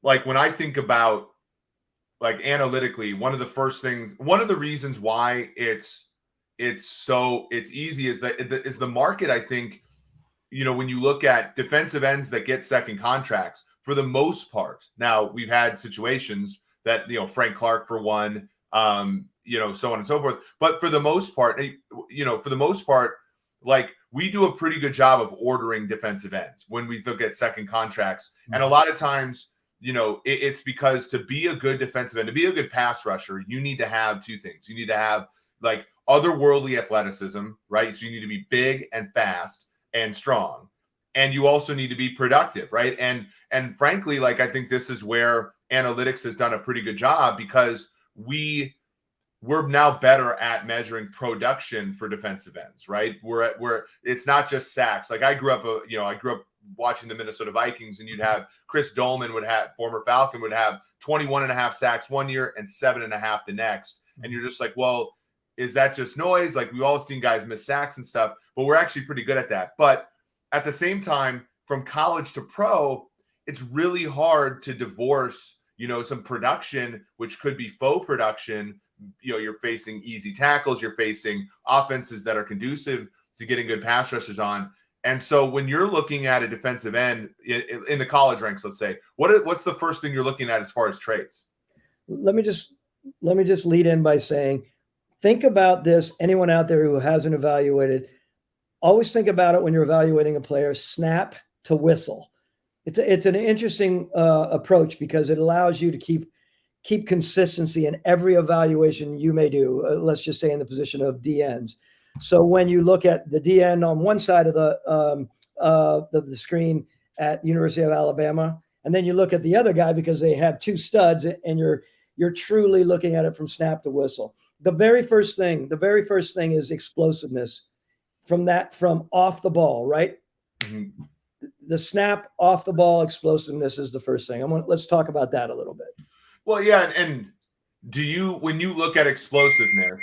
like when I think about like analytically, one of the reasons why it's easy is that is the market. I think, when you look at defensive ends that get second contracts, for the most part, now we've had situations that, Frank Clark for one, so on and so forth. But for the most part, like we do a pretty good job of ordering defensive ends when we look at second contracts. And a lot of times, it's because to be a good defensive end, to be a good pass rusher, you need to have two things. You need to have like otherworldly athleticism, right? So you need to be big and fast and strong. And you also need to be productive, right? And frankly, like I think this is where analytics has done a pretty good job, because we're now better at measuring production for defensive ends, right? We're it's not just sacks. Like I grew up watching the Minnesota Vikings, and you'd have Chris Dolman former Falcon would have 21 and a half sacks one year and 7.5 the next. And you're just like, well, is that just noise? Like we've all seen guys miss sacks and stuff, but we're actually pretty good at that. But at the same time, from college to pro, it's really hard to divorce, some production, which could be faux production. You're facing easy tackles, you're facing offenses that are conducive to getting good pass rushers on. And so when you're looking at a defensive end in the college ranks, let's say, what's the first thing you're looking at as far as traits? Let me just lead in by saying, think about this. Anyone out there who hasn't evaluated, always think about it when you're evaluating a player, snap to whistle. It's an interesting approach, because it allows you to keep consistency in every evaluation you may do. Let's just say in the position of DNs. So when you look at the DN on one side of the screen at University of Alabama, and then you look at the other guy because they have two studs, and you're truly looking at it from snap to whistle. The very first thing is explosiveness from off the ball, right? Mm-hmm. The snap off the ball explosiveness is the first thing. Let's talk about that a little bit. Well, yeah, and when you look at explosiveness,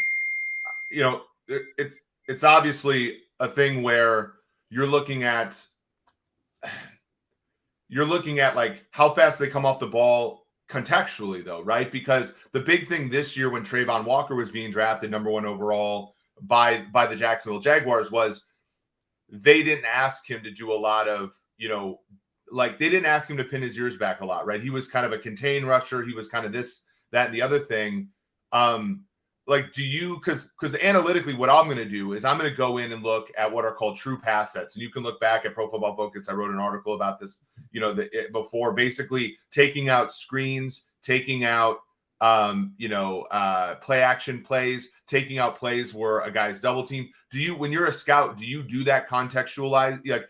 it's obviously a thing where you're looking at like how fast they come off the ball contextually, though, right? Because the big thing this year when Trayvon Walker was being drafted number 1 overall by the Jacksonville Jaguars was they didn't ask him to do a lot of, like they didn't ask him to pin his ears back a lot, right? He was kind of a contain rusher. He was kind of this, that, and the other thing. Like, do you, because analytically what I'm going to do is I'm going to go in and look at what are called true pass sets. And you can look back at Pro Football Focus. I wrote an article about this, before, basically taking out screens, taking out, play action plays, taking out plays where a guy's double team. When you're a scout, do you do that contextualize? Like,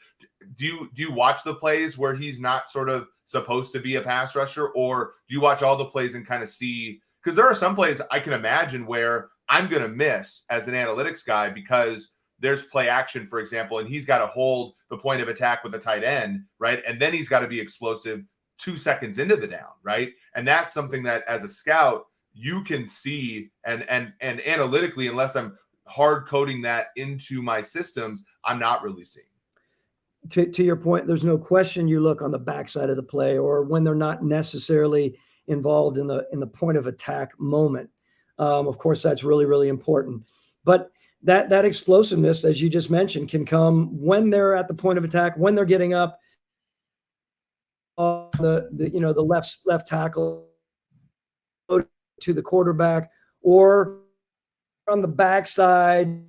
do you watch the plays where he's not sort of supposed to be a pass rusher, or do you watch all the plays and kind of see? Because there are some plays I can imagine where I'm going to miss as an analytics guy because there's play action, for example, and he's got to hold the point of attack with a tight end, right? And then he's got to be explosive 2 seconds into the down, right? And that's something that as a scout, you can see and analytically, unless I'm hard coding that into my systems, I'm not really seeing. To your point, there's no question you look on the backside of the play or when they're not necessarily involved in the point of attack moment. Of course, that's really, really important. But that explosiveness, as you just mentioned, can come when they're at the point of attack, when they're getting up the left tackle to the quarterback, or on the backside.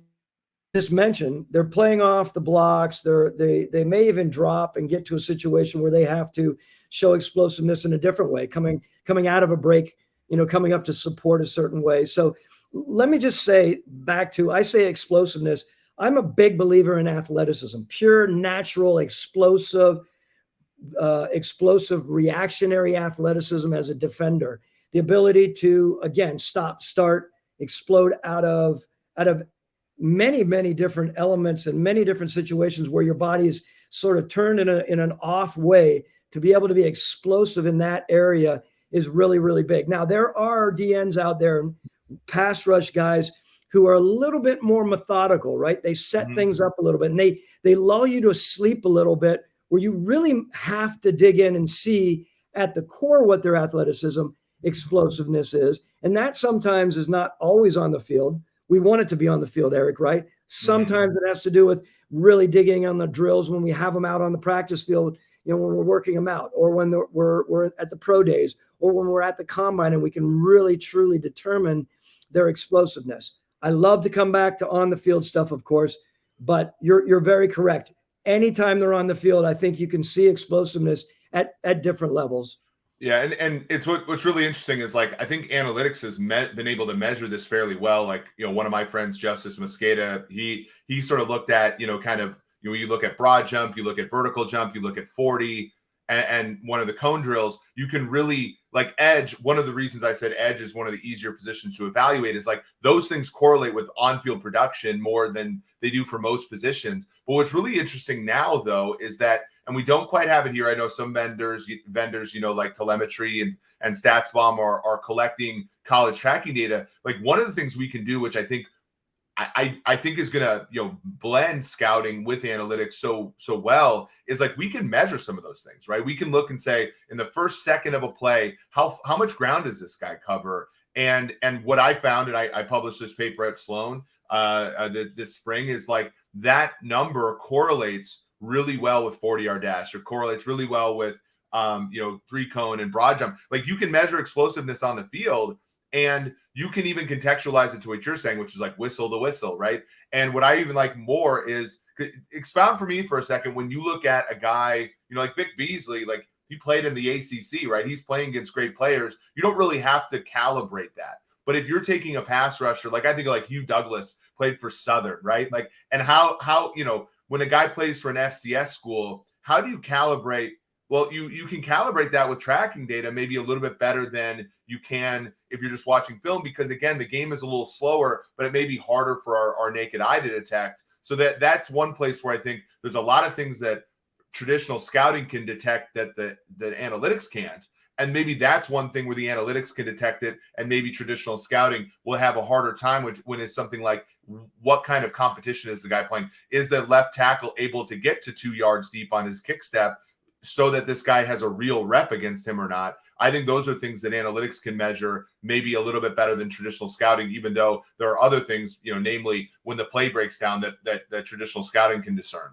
Just mentioned, they're playing off the blocks. They may even drop and get to a situation where they have to show explosiveness in a different way, coming out of a break, coming up to support a certain way. So let me just say I say explosiveness. I'm a big believer in athleticism, pure, natural, explosive reactionary athleticism as a defender. The ability to, again, stop, start, explode out of many, many different elements and many different situations where your body is sort of turned in an off way. To be able to be explosive in that area is really, really big. Now, there are DNs out there, pass rush guys, who are a little bit more methodical, right? They set things up a little bit, and they lull you to sleep a little bit, where you really have to dig in and see at the core what their athleticism, explosiveness is. And that sometimes is not always on the field. We want it to be on the field, Eric, right? Sometimes it has to do with really digging on the drills when we have them out on the practice field, when we're working them out, or when we're at the pro days, or when we're at the combine, and we can really truly determine their explosiveness. I love to come back to on the field stuff, of course, but you're very correct. Anytime they're on the field, I think you can see explosiveness at different levels. Yeah, and it's what's really interesting is, like, I think analytics has been able to measure this fairly well. Like, one of my friends, Justice Mosqueda, he sort of looked at, kind of, you look at broad jump, you look at vertical jump, you look at 40, and one of the cone drills, you can really, like, edge. One of the reasons I said edge is one of the easier positions to evaluate is, like, those things correlate with on-field production more than they do for most positions. But what's really interesting now, though, is that, and we don't quite have it here. I know some vendors, like telemetry and StatsBomb are collecting college tracking data. Like, one of the things we can do, which I think is gonna blend scouting with analytics so well, is, like, we can measure some of those things, right? We can look and say, in the first second of a play, how much ground does this guy cover? And what I found, and I published this paper at Sloan this spring, is, like, that number correlates really well with 40-yard dash, or correlates really well with 3-cone and broad jump. Like, you can measure explosiveness on the field, and you can even contextualize it to what you're saying, which is like whistle to whistle, right? And what I even like more is, expound for me for a second, when you look at a guy, like Vic Beasley, like, he played in the ACC, right? He's playing against great players. You don't really have to calibrate that. But if you're taking a pass rusher, like, I think of, like, Hugh Douglas played for Southern, right? Like, and how when a guy plays for an FCS school, how do you calibrate? Well, you can calibrate that with tracking data maybe a little bit better than you can if you're just watching film, because, again, the game is a little slower, but it may be harder for our naked eye to detect. So that's one place where I think there's a lot of things that traditional scouting can detect that the analytics can't. And maybe that's one thing where the analytics can detect it, and maybe traditional scouting will have a harder time when it's something like, what kind of competition is the guy playing? Is the left tackle able to get to 2 yards deep on his kick step so that this guy has a real rep against him or not? I think those are things that analytics can measure maybe a little bit better than traditional scouting, even though there are other things, namely when the play breaks down, that traditional scouting can discern.